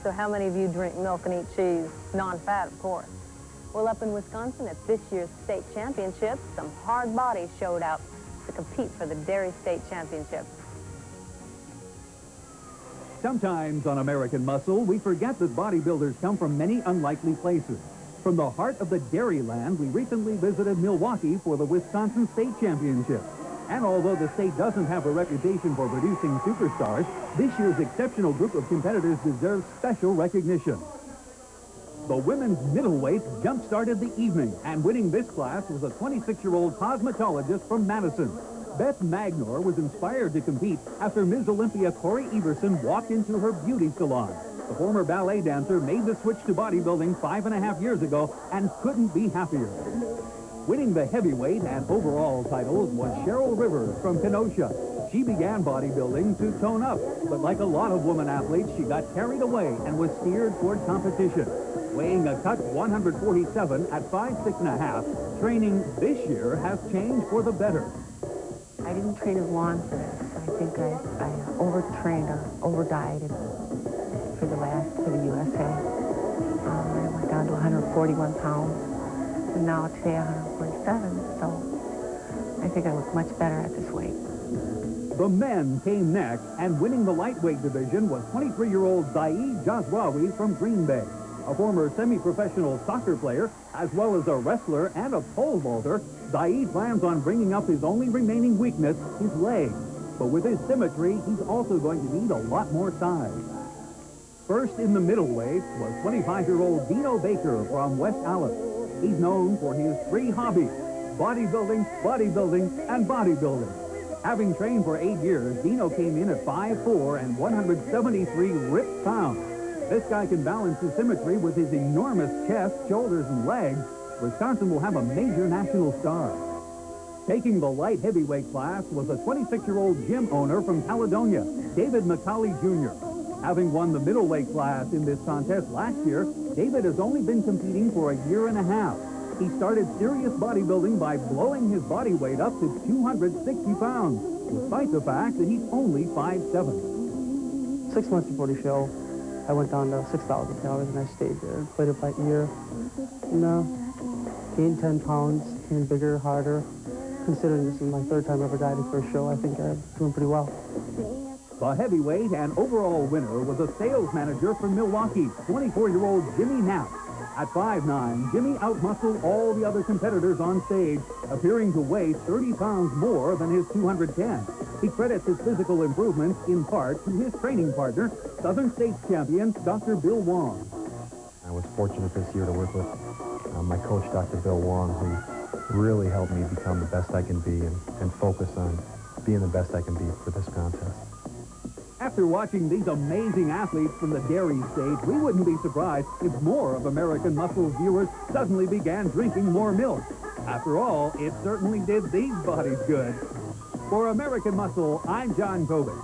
So how many of you drink milk and eat cheese? Non-fat, of course. Well, up in Wisconsin at this year's state championships, some hard bodies showed out to compete for the Dairy State Championship. Sometimes on American Muscle, we forget that bodybuilders come from many unlikely places. From the heart of the dairy land, we recently visited Milwaukee for the Wisconsin State Championship. And although the state doesn't have a reputation for producing superstars, this year's exceptional group of competitors deserves special recognition. The women's middleweight jump-started the evening, and winning this class was a 26-year-old cosmetologist from Madison. Beth Magnor was inspired to compete after Ms. Olympia Corey Everson walked into her beauty salon. The former ballet dancer made the switch to bodybuilding 5.5 years ago and couldn't be happier. Winning the heavyweight and overall titles was Cheryl Rivers from Kenosha. She began bodybuilding to tone up, but like a lot of women athletes, she got carried away and was steered toward competition. Weighing a cut 147 at 5'6½", training this year has changed for the better. I didn't train as long for this. I think I overtrained or over-dieted for the USA. I went down to 141 pounds, and now today 147, so I think I look much better at this weight. The men came next, and winning the lightweight division was 23-year-old Zaid Jazrawi from Green Bay. A former semi-professional soccer player, as well as a wrestler and a pole vaulter, Zaid plans on bringing up his only remaining weakness, his legs. But with his symmetry, he's also going to need a lot more size. First in the middleweight was 25-year-old Dino Baker from West Allis. He's known for his three hobbies: bodybuilding, bodybuilding, and bodybuilding. Having trained for 8 years, Dino came in at 5'4" and 173 ripped pounds. This guy can balance his symmetry with his enormous chest, shoulders, and legs. Wisconsin will have a major national star. Taking the light heavyweight class was a 26-year-old gym owner from Caledonia, David MICALE Jr. Having won the middleweight class in this contest last year, David has only been competing for a year and a half. He started serious bodybuilding by blowing his body weight up to 260 pounds, despite the fact that he's only 5'7". 6 months before the show, I went down to 6,000 calories and I stayed there. Played it by ear. Gained 10 pounds, became bigger, harder. Considering this is my 3rd time ever dieting for a show, I think I'm doing pretty well. The heavyweight and overall winner was a sales manager from Milwaukee, 24-year-old Jimmy Knapp. At 5'9", Jimmy outmuscled all the other competitors on stage, appearing to weigh 30 pounds more than his 210. He credits his physical improvements in part to his training partner, Southern States champion Dr. Bill Wong. I was fortunate this year to work with my coach, Dr. Bill Wong, who really helped me become the best I can be and focus on being the best I can be for this contest. After watching these amazing athletes from the dairy state, we wouldn't be surprised if more of American Muscle's viewers suddenly began drinking more milk. After all, it certainly did these bodies good. For American Muscle, I'm John Coben.